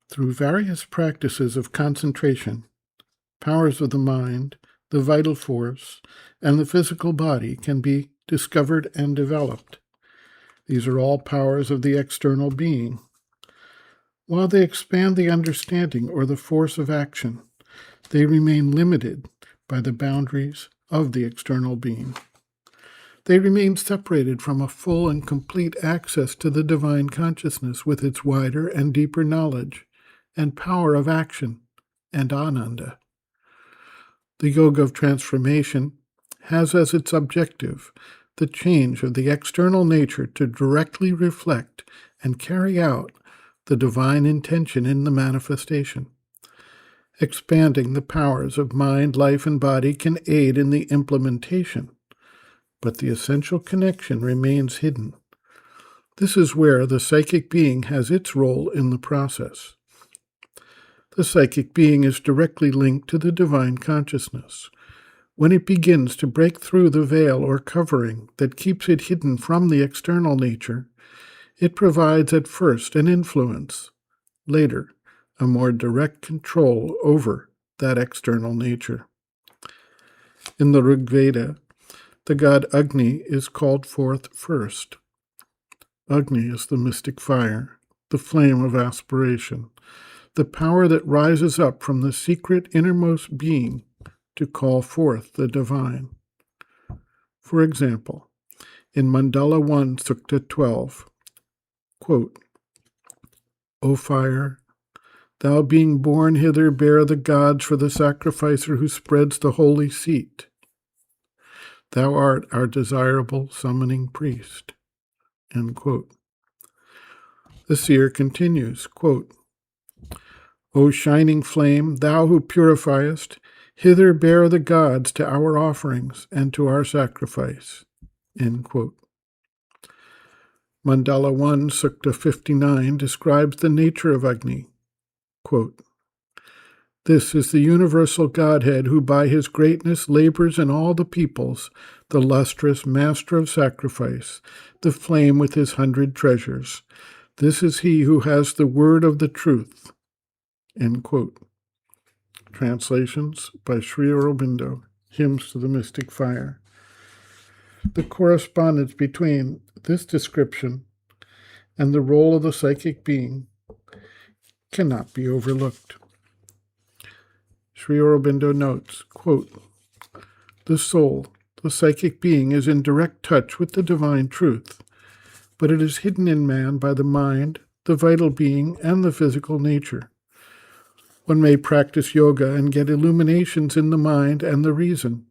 Through various practices of concentration, powers of the mind, the vital force, and the physical body can be discovered and developed. These are all powers of the external being. While they expand the understanding or the force of action, they remain limited by the boundaries of the external being. They remain separated from a full and complete access to the divine consciousness with its wider and deeper knowledge and power of action and ananda. The yoga of transformation has as its objective the change of the external nature to directly reflect and carry out the divine intention in the manifestation. Expanding the powers of mind, life, and body can aid in the implementation, but the essential connection remains hidden. This is where the psychic being has its role in the process. The psychic being is directly linked to the divine consciousness. When it begins to break through the veil or covering that keeps it hidden from the external nature, it provides at first an influence, later a more direct control over that external nature. In the Veda, the god Agni is called forth first. Agni is the mystic fire, the flame of aspiration, the power that rises up from the secret innermost being to call forth the divine. For example, in Mandala 1, Sukta 12, quote, O fire, thou being born hither bear the gods for the sacrificer who spreads the holy seat. Thou art our desirable summoning priest. End quote. The seer continues, quote, O shining flame, thou who purifiest, hither bear the gods to our offerings and to our sacrifice. End quote. Mandala 1, Sukta 59 describes the nature of Agni. Quote, This is the universal Godhead who by his greatness labors in all the peoples, the lustrous master of sacrifice, the flame with his 100 treasures. This is he who has the word of the truth. End quote. Translations by Sri Aurobindo, Hymns to the Mystic Fire. The correspondence between this description and the role of the psychic being cannot be overlooked. Sri Aurobindo notes, quote, The soul, the psychic being, is in direct touch with the divine truth, but it is hidden in man by the mind, the vital being, and the physical nature. One may practice yoga and get illuminations in the mind and the reason.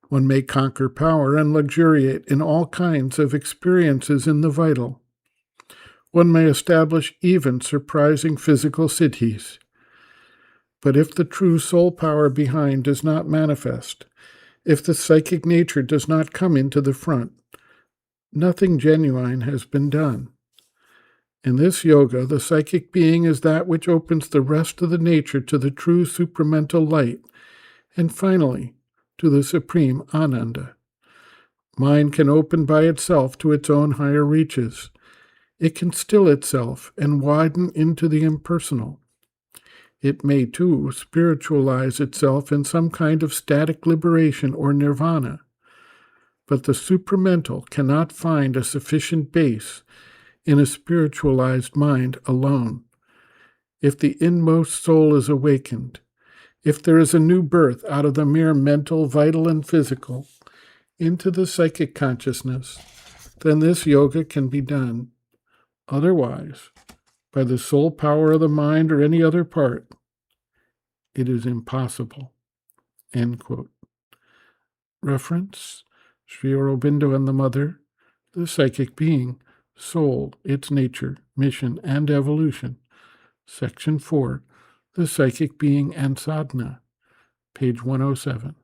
One may conquer power and luxuriate in all kinds of experiences in the vital. One may establish even surprising physical siddhis. But if the true soul power behind does not manifest, if the psychic nature does not come into the front, nothing genuine has been done. In this yoga, the psychic being is that which opens the rest of the nature to the true supramental light, and finally, to the supreme ananda. Mind can open by itself to its own higher reaches. It can still itself and widen into the impersonal. It may, too, spiritualize itself in some kind of static liberation or nirvana. But the supramental cannot find a sufficient base in a spiritualized mind alone. If the inmost soul is awakened, if there is a new birth out of the mere mental, vital, and physical into the psychic consciousness, then this yoga can be done. Otherwise, by the soul power of the mind or any other part, it is impossible. End quote. Reference, Sri Aurobindo and the Mother, the psychic being, soul, its nature, mission, and evolution. Section 4, the psychic being and sadhana, page 107.